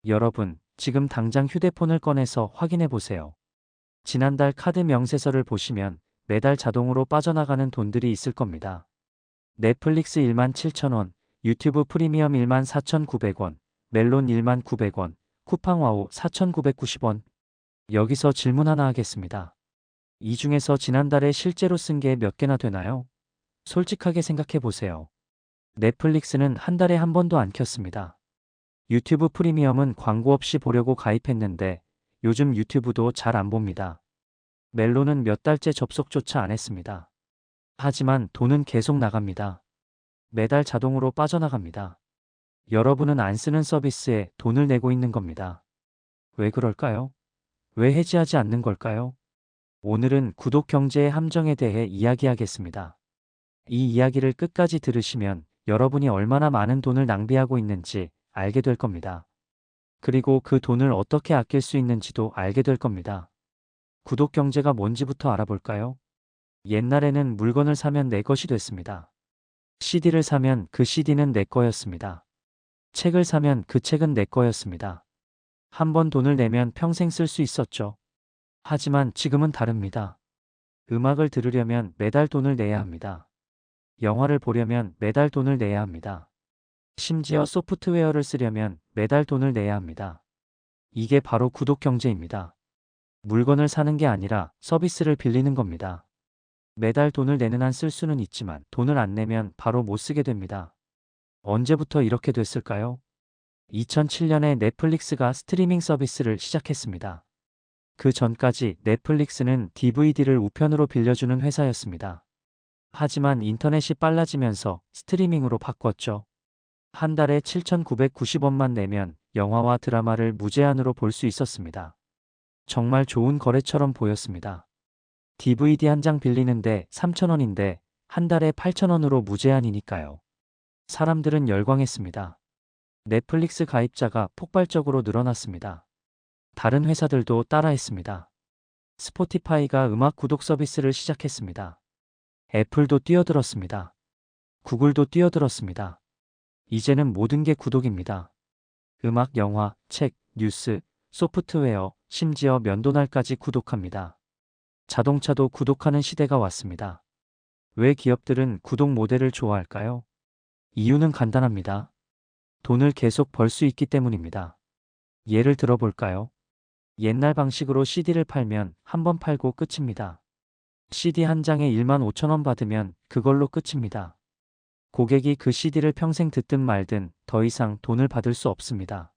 여러분, 지금 당장 휴대폰을 꺼내서 확인해 보세요. 지난달 카드 명세서를 보시면 매달 자동으로 빠져나가는 돈들이 있을 겁니다. 넷플릭스 17,000원, 유튜브 프리미엄 14,900원, 멜론 19,900원, 쿠팡와우 4,990원. 여기서 질문 하나 하겠습니다. 이 중에서 지난달에 실제로 쓴 게 몇 개나 되나요? 솔직하게 생각해 보세요. 넷플릭스는 한 달에 한 번도 안 켰습니다. 유튜브 프리미엄은 광고 없이 보려고 가입했는데 요즘 유튜브도 잘 안 봅니다. 멜론은 몇 달째 접속조차 안 했습니다. 하지만 돈은 계속 나갑니다. 매달 자동으로 빠져나갑니다. 여러분은 안 쓰는 서비스에 돈을 내고 있는 겁니다. 왜 그럴까요? 왜 해지하지 않는 걸까요? 오늘은 구독 경제의 함정에 대해 이야기하겠습니다. 이 이야기를 끝까지 들으시면 여러분이 얼마나 많은 돈을 낭비하고 있는지 알게 될 겁니다. 그리고 그 돈을 어떻게 아낄 수 있는지도 알게 될 겁니다. 구독 경제가 뭔지부터 알아볼까요? 옛날에는 물건을 사면 내 것이 됐습니다. CD를 사면 그 CD는 내 거였습니다. 책을 사면 그 책은 내 거였습니다. 한 번 돈을 내면 평생 쓸 수 있었죠. 하지만 지금은 다릅니다. 음악을 들으려면 매달 돈을 내야 합니다. 영화를 보려면 매달 돈을 내야 합니다. 심지어 소프트웨어를 쓰려면 매달 돈을 내야 합니다. 이게 바로 구독 경제입니다. 물건을 사는 게 아니라 서비스를 빌리는 겁니다. 매달 돈을 내는 한 쓸 수는 있지만 돈을 안 내면 바로 못 쓰게 됩니다. 언제부터 이렇게 됐을까요? 2007년에 넷플릭스가 스트리밍 서비스를 시작했습니다. 그 전까지 넷플릭스는 DVD를 우편으로 빌려주는 회사였습니다. 하지만 인터넷이 빨라지면서 스트리밍으로 바꿨죠. 한 달에 7,990원만 내면 영화와 드라마를 무제한으로 볼 수 있었습니다. 정말 좋은 거래처럼 보였습니다. DVD 한 장 빌리는데 3,000원인데 한 달에 8,000원으로 무제한이니까요. 사람들은 열광했습니다. 넷플릭스 가입자가 폭발적으로 늘어났습니다. 다른 회사들도 따라했습니다. 스포티파이가 음악 구독 서비스를 시작했습니다. 애플도 뛰어들었습니다. 구글도 뛰어들었습니다. 이제는 모든 게 구독입니다. 음악, 영화, 책, 뉴스, 소프트웨어, 심지어 면도날까지 구독합니다. 자동차도 구독하는 시대가 왔습니다. 왜 기업들은 구독 모델을 좋아할까요? 이유는 간단합니다. 돈을 계속 벌 수 있기 때문입니다. 예를 들어 볼까요? 옛날 방식으로 CD를 팔면 한 번 팔고 끝입니다. CD 한 장에 15,000원 받으면 그걸로 끝입니다. 고객이 그 CD를 평생 듣든 말든 더 이상 돈을 받을 수 없습니다.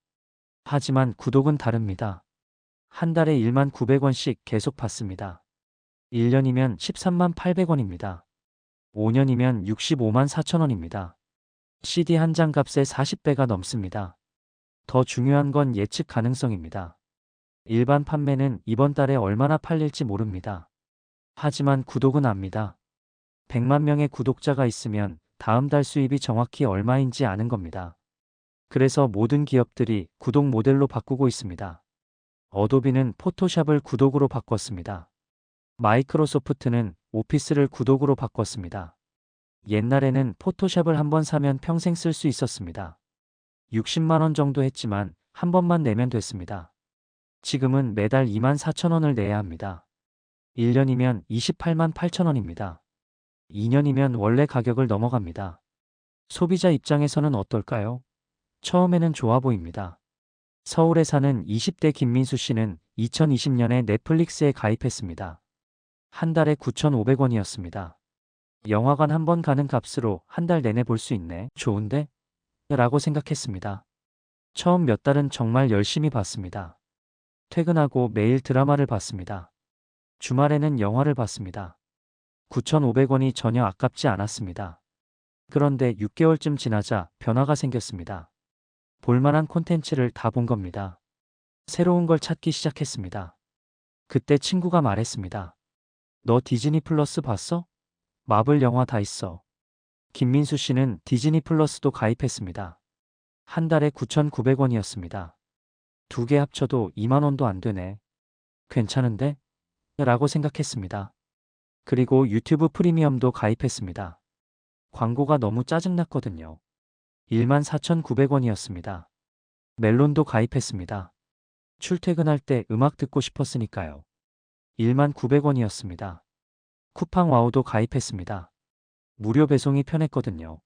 하지만 구독은 다릅니다. 한 달에 19,900원씩 계속 받습니다. 1년이면 138,000원입니다. 5년이면 654,000원입니다. CD 한 장 값의 40배가 넘습니다. 더 중요한 건 예측 가능성입니다. 일반 판매는 이번 달에 얼마나 팔릴지 모릅니다. 하지만 구독은 압니다. 100만 명의 구독자가 있으면 다음 달 수입이 정확히 얼마인지 아는 겁니다. 그래서 모든 기업들이 구독 모델로 바꾸고 있습니다. 어도비는 포토샵을 구독으로 바꿨습니다. 마이크로소프트는 오피스를 구독으로 바꿨습니다. 옛날에는 포토샵을 한 번 사면 평생 쓸 수 있었습니다. 60만 원 정도 했지만 한 번만 내면 됐습니다. 지금은 매달 24,000원을 내야 합니다. 1년이면 28만 8천원입니다. 2년이면 원래 가격을 넘어갑니다. 소비자 입장에서는 어떨까요? 처음에는 좋아 보입니다. 서울에 사는 20대 김민수 씨는 2020년에 넷플릭스에 가입했습니다. 한 달에 9,500원이었습니다. 영화관 한 번 가는 값으로 한 달 내내 볼 수 있네. 좋은데? 라고 생각했습니다. 처음 몇 달은 정말 열심히 봤습니다. 퇴근하고 매일 드라마를 봤습니다. 주말에는 영화를 봤습니다. 9,500원이 전혀 아깝지 않았습니다. 그런데 6개월쯤 지나자 변화가 생겼습니다. 볼만한 콘텐츠를 다 본 겁니다. 새로운 걸 찾기 시작했습니다. 그때 친구가 말했습니다. 너 디즈니 플러스 봤어? 마블 영화 다 있어. 김민수 씨는 디즈니 플러스도 가입했습니다. 한 달에 9,900원이었습니다. 두 개 합쳐도 2만 원도 안 되네. 괜찮은데? 라고 생각했습니다. 그리고 유튜브 프리미엄도 가입했습니다. 광고가 너무 짜증났거든요. 14,900원이었습니다. 멜론도 가입했습니다. 출퇴근할 때 음악 듣고 싶었으니까요. 19,900원이었습니다. 쿠팡 와우도 가입했습니다. 무료 배송이 편했거든요.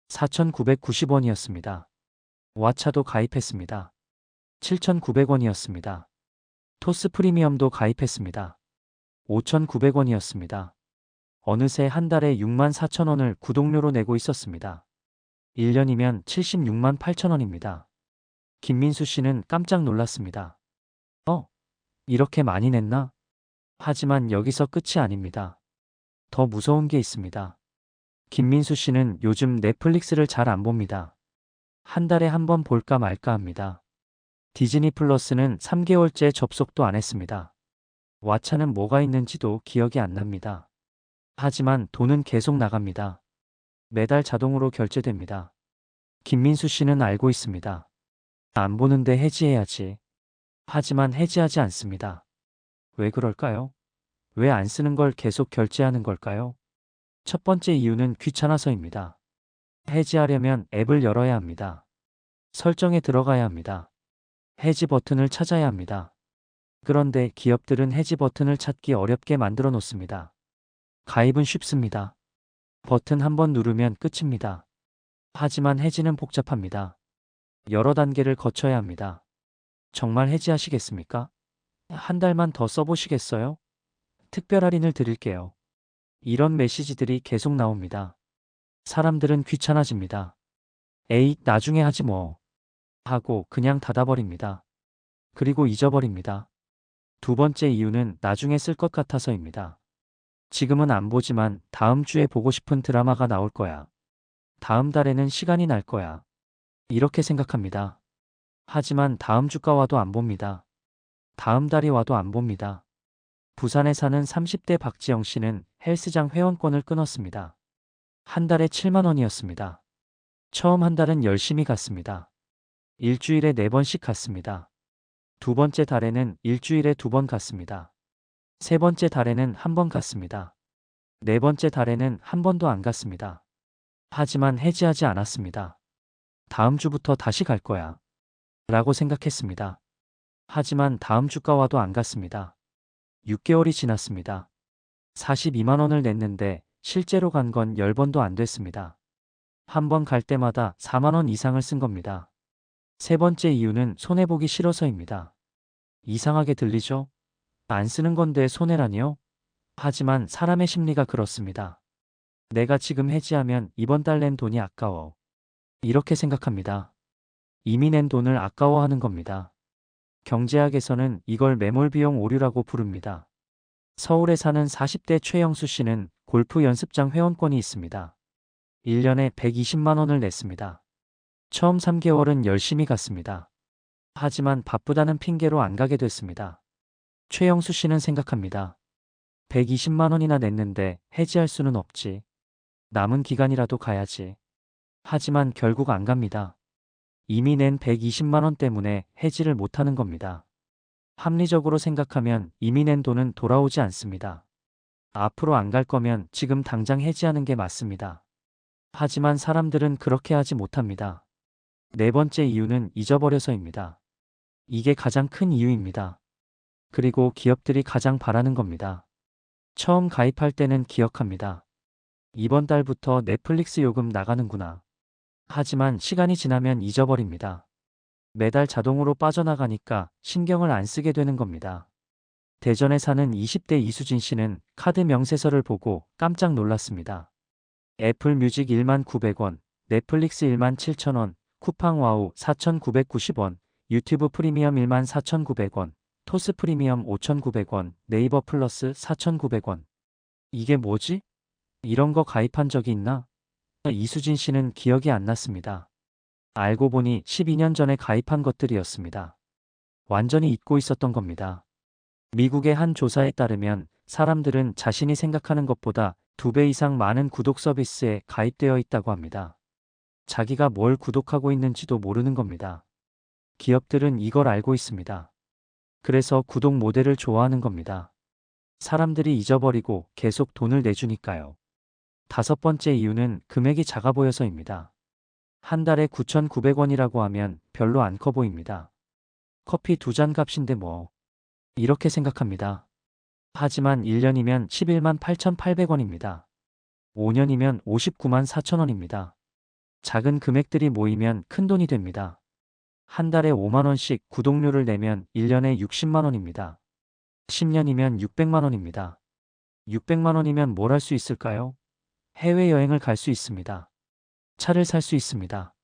4,990원이었습니다. 왓챠도 가입했습니다. 7,900원이었습니다. 토스 프리미엄도 가입했습니다. 5,900원이었습니다. 어느새 한 달에 64,000원을 구독료로 내고 있었습니다. 1년이면 76만 8천원입니다. 김민수 씨는 깜짝 놀랐습니다. 이렇게 많이 냈나? 하지만 여기서 끝이 아닙니다. 더 무서운 게 있습니다. 김민수 씨는 요즘 넷플릭스를 잘 안 봅니다. 한 달에 한 번 볼까 말까 합니다. 디즈니 플러스는 3개월째 접속도 안 했습니다. 왓챠는 뭐가 있는지도 기억이 안 납니다. 하지만 돈은 계속 나갑니다. 매달 자동으로 결제됩니다. 김민수 씨는 알고 있습니다. 안 보는데 해지해야지. 하지만 해지하지 않습니다. 왜 그럴까요? 왜 안 쓰는 걸 계속 결제하는 걸까요? 첫 번째 이유는 귀찮아서입니다. 해지하려면 앱을 열어야 합니다. 설정에 들어가야 합니다. 해지 버튼을 찾아야 합니다. 그런데 기업들은 해지 버튼을 찾기 어렵게 만들어 놓습니다. 가입은 쉽습니다. 버튼 한 번 누르면 끝입니다. 하지만 해지는 복잡합니다. 여러 단계를 거쳐야 합니다. 정말 해지하시겠습니까? 한 달만 더 써보시겠어요? 특별 할인을 드릴게요. 이런 메시지들이 계속 나옵니다. 사람들은 귀찮아집니다. 에이, 나중에 하지 뭐. 하고 그냥 닫아버립니다. 그리고 잊어버립니다. 두 번째 이유는 나중에 쓸 것 같아서입니다. 지금은 안 보지만 다음 주에 보고 싶은 드라마가 나올 거야. 다음 달에는 시간이 날 거야. 이렇게 생각합니다. 하지만 다음 주가 와도 안 봅니다. 다음 달이 와도 안 봅니다. 부산에 사는 30대 박지영 씨는 헬스장 회원권을 끊었습니다. 한 달에 7만 원이었습니다. 처음 한 달은 열심히 갔습니다. 일주일에 4번씩 갔습니다. 두 번째 달에는 일주일에 2번 갔습니다. 세 번째 달에는 1번 갔습니다. 네 번째 달에는 한 번도 안 갔습니다. 하지만 해지하지 않았습니다. 다음 주부터 다시 갈 거야. 라고 생각했습니다. 하지만 다음 주가 와도 안 갔습니다. 6개월이 지났습니다. 42만 원을 냈는데 실제로 간 건 10번도 안 됐습니다. 한 번 갈 때마다 4만 원 이상을 쓴 겁니다. 세 번째 이유는 손해보기 싫어서입니다. 이상하게 들리죠? 안 쓰는 건데 손해라니요? 하지만 사람의 심리가 그렇습니다. 내가 지금 해지하면 이번 달 낸 돈이 아까워. 이렇게 생각합니다. 이미 낸 돈을 아까워하는 겁니다. 경제학에서는 이걸 매몰비용 오류라고 부릅니다. 서울에 사는 40대 최영수 씨는 골프 연습장 회원권이 있습니다. 1년에 120만 원을 냈습니다. 처음 3개월은 열심히 갔습니다. 하지만 바쁘다는 핑계로 안 가게 됐습니다. 최영수 씨는 생각합니다. 120만 원이나 냈는데 해지할 수는 없지. 남은 기간이라도 가야지. 하지만 결국 안 갑니다. 이미 낸 120만 원 때문에 해지를 못하는 겁니다. 합리적으로 생각하면 이미 낸 돈은 돌아오지 않습니다. 앞으로 안 갈 거면 지금 당장 해지하는 게 맞습니다. 하지만 사람들은 그렇게 하지 못합니다. 네 번째 이유는 잊어버려서입니다. 이게 가장 큰 이유입니다. 그리고 기업들이 가장 바라는 겁니다. 처음 가입할 때는 기억합니다. 이번 달부터 넷플릭스 요금 나가는구나. 하지만 시간이 지나면 잊어버립니다. 매달 자동으로 빠져나가니까 신경을 안 쓰게 되는 겁니다. 대전에 사는 20대 이수진 씨는 카드 명세서를 보고 깜짝 놀랐습니다. 애플 뮤직 19,900원, 넷플릭스 17,000원, 쿠팡 와우 4,990원, 유튜브 프리미엄 14,900원, 토스 프리미엄 5,900원, 네이버 플러스 4,900원. 이게 뭐지? 이런 거 가입한 적이 있나? 이수진 씨는 기억이 안 났습니다. 알고 보니 12년 전에 가입한 것들이었습니다. 완전히 잊고 있었던 겁니다. 미국의 한 조사에 따르면 사람들은 자신이 생각하는 것보다 2배 이상 많은 구독 서비스에 가입되어 있다고 합니다. 자기가 뭘 구독하고 있는지도 모르는 겁니다. 기업들은 이걸 알고 있습니다. 그래서 구독 모델을 좋아하는 겁니다. 사람들이 잊어버리고 계속 돈을 내주니까요. 다섯 번째 이유는 금액이 작아 보여서입니다. 한 달에 9,900원이라고 하면 별로 안 커 보입니다. 커피 2잔 값인데 뭐. 이렇게 생각합니다. 하지만 1년이면 11만 8,800원입니다. 5년이면 59만 4천원입니다. 작은 금액들이 모이면 큰돈이 됩니다. 한 달에 5만 원씩 구독료를 내면 1년에 60만 원입니다. 10년이면 600만 원입니다. 600만 원이면 뭘 할 수 있을까요? 해외여행을 갈 수 있습니다. 차를 살 수 있습니다.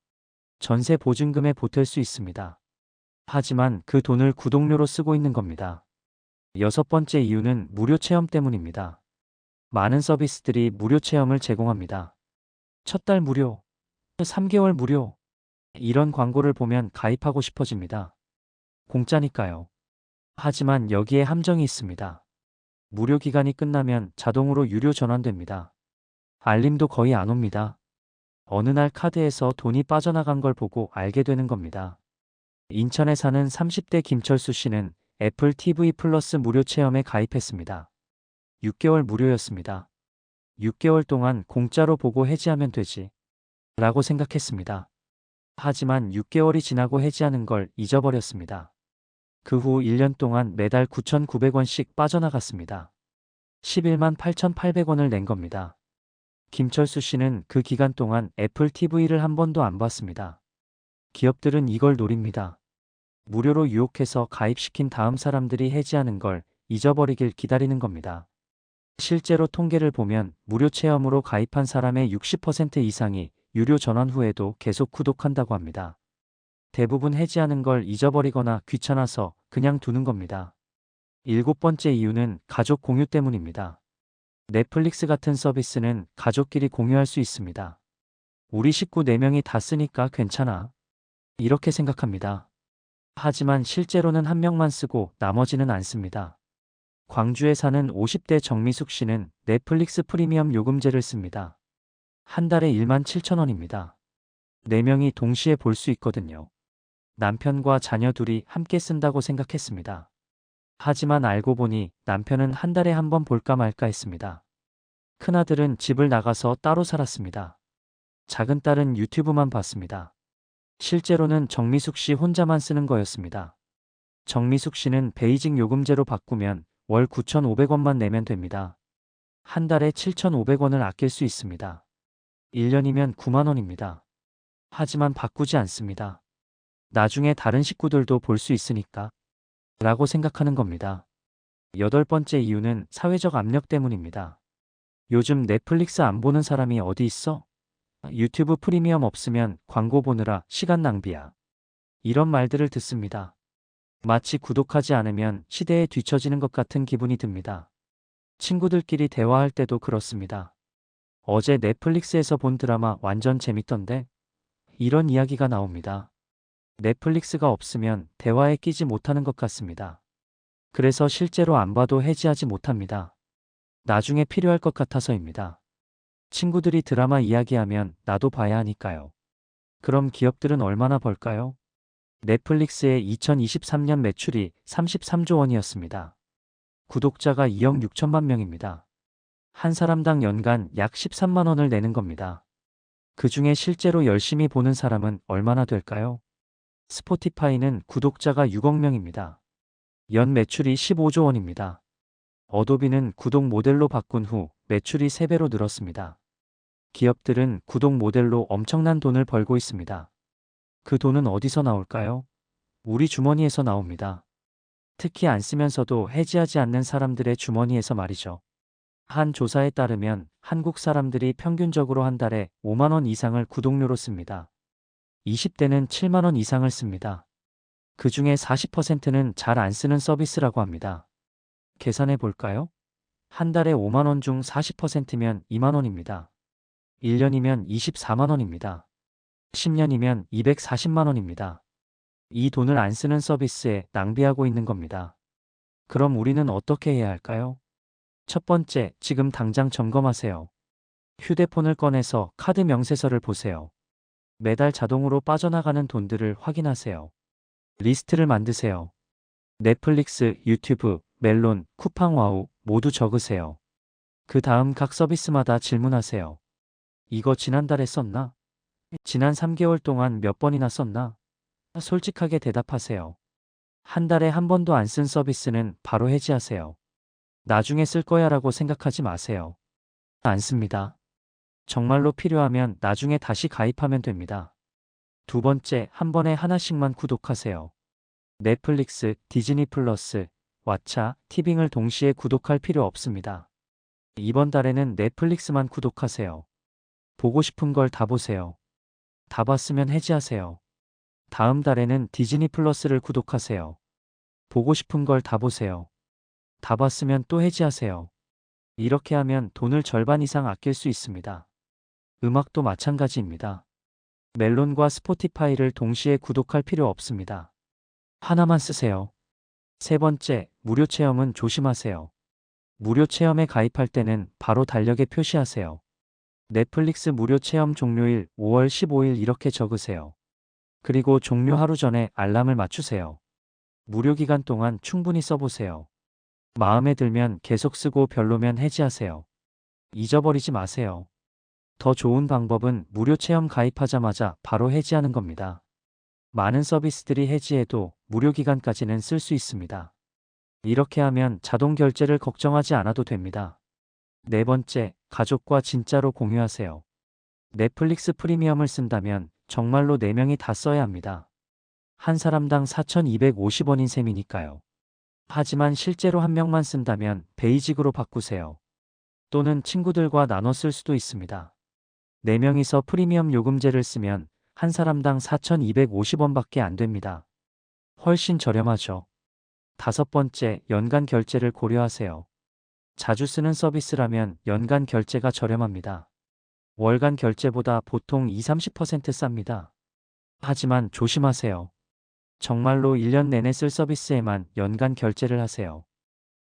전세 보증금에 보탤 수 있습니다. 하지만 그 돈을 구독료로 쓰고 있는 겁니다. 6번째 이유는 무료 체험 때문입니다. 많은 서비스들이 무료 체험을 제공합니다. 첫 달 무료, 3개월 무료. 이런 광고를 보면 가입하고 싶어집니다. 공짜니까요. 하지만 여기에 함정이 있습니다. 무료 기간이 끝나면 자동으로 유료 전환됩니다. 알림도 거의 안 옵니다. 어느 날 카드에서 돈이 빠져나간 걸 보고 알게 되는 겁니다. 인천에 사는 30대 김철수 씨는 애플 TV 플러스 무료 체험에 가입했습니다. 6개월 무료였습니다. 6개월 동안 공짜로 보고 해지하면 되지. 라고 생각했습니다. 하지만 6개월이 지나고 해지하는 걸 잊어버렸습니다. 그 후 1년 동안 매달 9,900원씩 빠져나갔습니다. 11만 8,800원을 낸 겁니다. 김철수 씨는 그 기간 동안 애플 TV를 한 번도 안 봤습니다. 기업들은 이걸 노립니다. 무료로 유혹해서 가입시킨 다음 사람들이 해지하는 걸 잊어버리길 기다리는 겁니다. 실제로 통계를 보면 무료 체험으로 가입한 사람의 60% 이상이 유료 전환 후에도 계속 구독한다고 합니다. 대부분 해지하는 걸 잊어버리거나 귀찮아서 그냥 두는 겁니다. 7번째 이유는 가족 공유 때문입니다. 넷플릭스 같은 서비스는 가족끼리 공유할 수 있습니다. 우리 식구 4명이 다 쓰니까 괜찮아. 이렇게 생각합니다. 하지만 실제로는 한 명만 쓰고 나머지는 안 씁니다. 광주에 사는 50대 정미숙 씨는 넷플릭스 프리미엄 요금제를 씁니다. 한 달에 1만 7천원입니다. 4명이 동시에 볼 수 있거든요. 남편과 자녀 둘이 함께 쓴다고 생각했습니다. 하지만 알고 보니 남편은 한 달에 한 번 볼까 말까 했습니다. 큰아들은 집을 나가서 따로 살았습니다. 작은 딸은 유튜브만 봤습니다. 실제로는 정미숙 씨 혼자만 쓰는 거였습니다. 정미숙 씨는 베이직 요금제로 바꾸면 월 9,500원만 내면 됩니다. 한 달에 7,500원을 아낄 수 있습니다. 1년이면 9만 원입니다. 하지만 바꾸지 않습니다. 나중에 다른 식구들도 볼 수 있으니까 라고 생각하는 겁니다. 8번째 이유는 사회적 압력 때문입니다. 요즘 넷플릭스 안 보는 사람이 어디 있어? 유튜브 프리미엄 없으면 광고 보느라 시간 낭비야. 이런 말들을 듣습니다. 마치 구독하지 않으면 시대에 뒤처지는 것 같은 기분이 듭니다. 친구들끼리 대화할 때도 그렇습니다. 어제 넷플릭스에서 본 드라마 완전 재밌던데? 이런 이야기가 나옵니다. 넷플릭스가 없으면 대화에 끼지 못하는 것 같습니다. 그래서 실제로 안 봐도 해지하지 못합니다. 나중에 필요할 것 같아서입니다. 친구들이 드라마 이야기하면 나도 봐야 하니까요. 그럼 기업들은 얼마나 벌까요? 넷플릭스의 2023년 매출이 33조 원이었습니다. 구독자가 2억 6천만 명입니다. 한 사람당 연간 약 13만 원을 내는 겁니다. 그 중에 실제로 열심히 보는 사람은 얼마나 될까요? 스포티파이는 구독자가 6억 명입니다. 연 매출이 15조 원입니다. 어도비는 구독 모델로 바꾼 후 매출이 3배로 늘었습니다. 기업들은 구독 모델로 엄청난 돈을 벌고 있습니다. 그 돈은 어디서 나올까요? 우리 주머니에서 나옵니다. 특히 안 쓰면서도 해지하지 않는 사람들의 주머니에서 말이죠. 한 조사에 따르면 한국 사람들이 평균적으로 한 달에 5만 원 이상을 구독료로 씁니다. 20대는 7만 원 이상을 씁니다. 그 중에 40%는 잘 안 쓰는 서비스라고 합니다. 계산해 볼까요? 한 달에 5만 원 중 40%면 2만 원입니다. 1년이면 24만 원입니다. 10년이면 240만 원입니다. 이 돈을 안 쓰는 서비스에 낭비하고 있는 겁니다. 그럼 우리는 어떻게 해야 할까요? 첫 번째, 지금 당장 점검하세요. 휴대폰을 꺼내서 카드 명세서를 보세요. 매달 자동으로 빠져나가는 돈들을 확인하세요. 리스트를 만드세요. 넷플릭스, 유튜브, 멜론, 쿠팡와우 모두 적으세요. 그 다음 각 서비스마다 질문하세요. 이거 지난달에 썼나? 지난 3개월 동안 몇 번이나 썼나? 솔직하게 대답하세요. 한 달에 한 번도 안 쓴 서비스는 바로 해지하세요. 나중에 쓸 거야 라고 생각하지 마세요. 안 씁니다. 정말로 필요하면 나중에 다시 가입하면 됩니다. 두 번째, 한 번에 하나씩만 구독하세요. 넷플릭스, 디즈니 플러스, 왓챠, 티빙을 동시에 구독할 필요 없습니다. 이번 달에는 넷플릭스만 구독하세요. 보고 싶은 걸 다 보세요. 다 봤으면 해지하세요. 다음 달에는 디즈니 플러스를 구독하세요. 보고 싶은 걸 다 보세요. 다 봤으면 또 해지하세요. 이렇게 하면 돈을 절반 이상 아낄 수 있습니다. 음악도 마찬가지입니다. 멜론과 스포티파이를 동시에 구독할 필요 없습니다. 하나만 쓰세요. 세 번째, 무료 체험은 조심하세요. 무료 체험에 가입할 때는 바로 달력에 표시하세요. 넷플릭스 무료 체험 종료일 5월 15일 이렇게 적으세요. 그리고 종료 하루 전에 알람을 맞추세요. 무료 기간 동안 충분히 써보세요. 마음에 들면 계속 쓰고 별로면 해지하세요. 잊어버리지 마세요. 더 좋은 방법은 무료 체험 가입하자마자 바로 해지하는 겁니다. 많은 서비스들이 해지해도 무료 기간까지는 쓸 수 있습니다. 이렇게 하면 자동 결제를 걱정하지 않아도 됩니다. 네 번째, 가족과 진짜로 공유하세요. 넷플릭스 프리미엄을 쓴다면 정말로 4명이 다 써야 합니다. 한 사람당 4,250원인 셈이니까요. 하지만 실제로 한 명만 쓴다면 베이직으로 바꾸세요. 또는 친구들과 나눠 쓸 수도 있습니다. 4명이서 프리미엄 요금제를 쓰면 한 사람당 4,250원밖에 안 됩니다. 훨씬 저렴하죠. 다섯 번째, 연간 결제를 고려하세요. 자주 쓰는 서비스라면 연간 결제가 저렴합니다. 월간 결제보다 보통 20-30% 쌉니다. 하지만 조심하세요. 정말로 1년 내내 쓸 서비스에만 연간 결제를 하세요.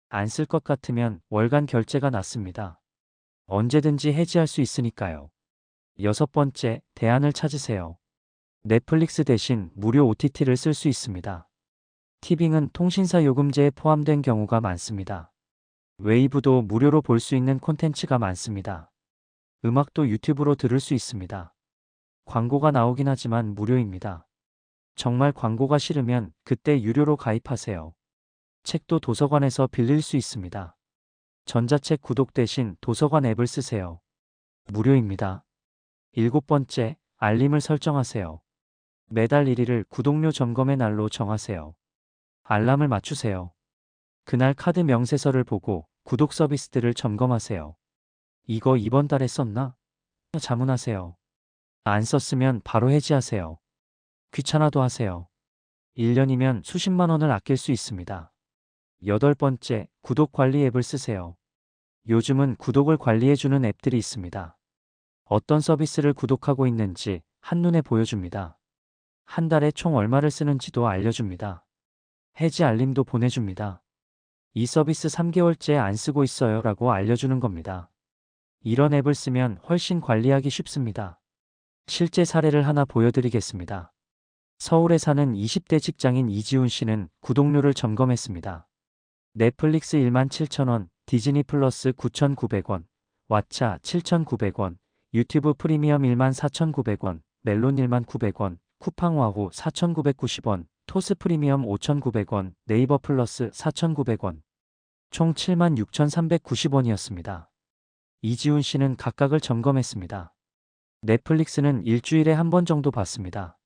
안 쓸 것 같으면 월간 결제가 낫습니다. 언제든지 해지할 수 있으니까요. 여섯 번째, 대안을 찾으세요. 넷플릭스 대신 무료 OTT를 쓸 수 있습니다. 티빙은 통신사 요금제에 포함된 경우가 많습니다. 웨이브도 무료로 볼 수 있는 콘텐츠가 많습니다. 음악도 유튜브로 들을 수 있습니다. 광고가 나오긴 하지만 무료입니다. 정말 광고가 싫으면 그때 유료로 가입하세요. 책도 도서관에서 빌릴 수 있습니다. 전자책 구독 대신 도서관 앱을 쓰세요. 무료입니다. 일곱 번째, 알림을 설정하세요. 매달 1일을 구독료 점검의 날로 정하세요. 알람을 맞추세요. 그날 카드 명세서를 보고 구독 서비스들을 점검하세요. 이거 이번 달에 썼나? 자문하세요. 안 썼으면 바로 해지하세요. 귀찮아도 하세요. 1년이면 수십만 원을 아낄 수 있습니다. 여덟 번째, 구독 관리 앱을 쓰세요. 요즘은 구독을 관리해주는 앱들이 있습니다. 어떤 서비스를 구독하고 있는지 한눈에 보여줍니다. 한 달에 총 얼마를 쓰는지도 알려줍니다. 해지 알림도 보내줍니다. 이 서비스 3개월째 안 쓰고 있어요 라고 알려주는 겁니다. 이런 앱을 쓰면 훨씬 관리하기 쉽습니다. 실제 사례를 하나 보여드리겠습니다. 서울에 사는 20대 직장인 이지훈 씨는 구독료를 점검했습니다. 넷플릭스 17,000원, 디즈니 플러스 9,900원, 왓챠 7,900원, 유튜브 프리미엄 14,900원, 멜론 19,000원, 쿠팡 와우 4,990원, 토스 프리미엄 5,900원, 네이버 플러스 4,900원. 총 76,390원이었습니다. 이지훈 씨는 각각을 점검했습니다. 넷플릭스는 일주일에 한 번 정도 봤습니다.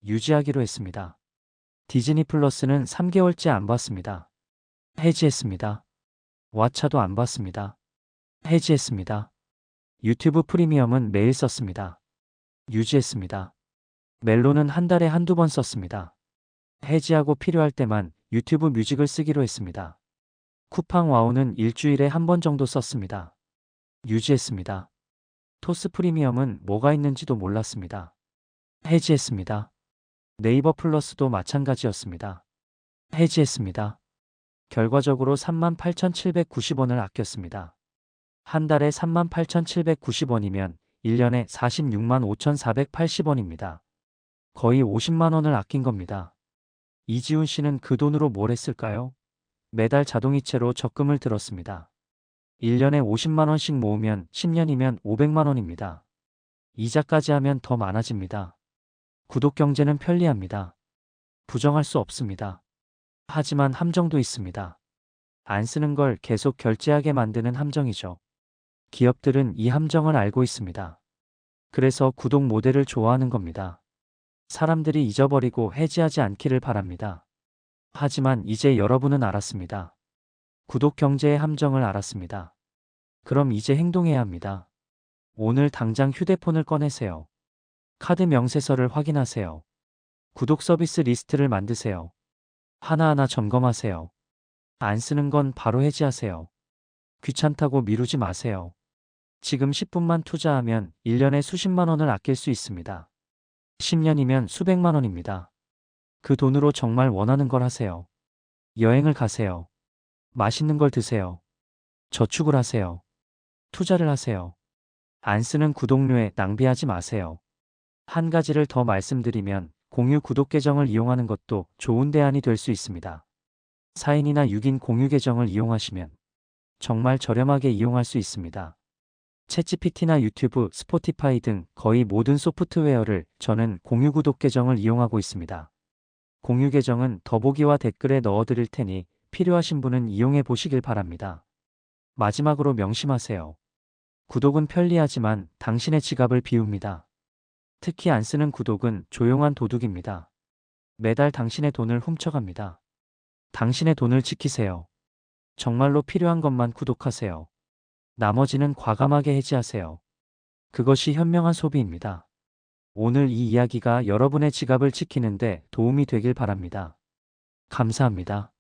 유지하기로 했습니다. 디즈니 플러스는 3개월째 안 봤습니다. 해지했습니다. 왓챠도 안 봤습니다. 해지했습니다. 유튜브 프리미엄은 매일 썼습니다. 유지했습니다. 멜론은 한 달에 한두 번 썼습니다. 해지하고 필요할 때만 유튜브 뮤직을 쓰기로 했습니다. 쿠팡 와우는 일주일에 한 번 정도 썼습니다. 유지했습니다. 토스 프리미엄은 뭐가 있는지도 몰랐습니다. 해지했습니다. 네이버 플러스도 마찬가지였습니다. 해지했습니다. 결과적으로 38,790원을 아꼈습니다. 한 달에 38,790원이면 1년에 46만 5,480원입니다. 거의 50만 원을 아낀 겁니다. 이지훈 씨는 그 돈으로 뭘 했을까요? 매달 자동이체로 적금을 들었습니다. 1년에 50만 원씩 모으면 10년이면 500만 원입니다. 이자까지 하면 더 많아집니다. 구독 경제는 편리합니다. 부정할 수 없습니다. 하지만 함정도 있습니다. 안 쓰는 걸 계속 결제하게 만드는 함정이죠. 기업들은 이 함정을 알고 있습니다. 그래서 구독 모델을 좋아하는 겁니다. 사람들이 잊어버리고 해지하지 않기를 바랍니다. 하지만 이제 여러분은 알았습니다. 구독 경제의 함정을 알았습니다. 그럼 이제 행동해야 합니다. 오늘 당장 휴대폰을 꺼내세요. 카드 명세서를 확인하세요. 구독 서비스 리스트를 만드세요. 하나하나 점검하세요. 안 쓰는 건 바로 해지하세요. 귀찮다고 미루지 마세요. 지금 10분만 투자하면 1년에 수십만 원을 아낄 수 있습니다. 10년이면 수백만 원입니다. 그 돈으로 정말 원하는 걸 하세요. 여행을 가세요. 맛있는 걸 드세요. 저축을 하세요. 투자를 하세요. 안 쓰는 구독료에 낭비하지 마세요. 한 가지를 더 말씀드리면 공유 구독 계정을 이용하는 것도 좋은 대안이 될 수 있습니다. 4인이나 6인 공유 계정을 이용하시면 정말 저렴하게 이용할 수 있습니다. 챗GPT나 유튜브, 스포티파이 등 거의 모든 소프트웨어를 저는 공유 구독 계정을 이용하고 있습니다. 공유 계정은 더보기와 댓글에 넣어드릴 테니 필요하신 분은 이용해 보시길 바랍니다. 마지막으로 명심하세요. 구독은 편리하지만 당신의 지갑을 비웁니다. 특히 안 쓰는 구독은 조용한 도둑입니다. 매달 당신의 돈을 훔쳐갑니다. 당신의 돈을 지키세요. 정말로 필요한 것만 구독하세요. 나머지는 과감하게 해지하세요. 그것이 현명한 소비입니다. 오늘 이 이야기가 여러분의 지갑을 지키는데 도움이 되길 바랍니다. 감사합니다.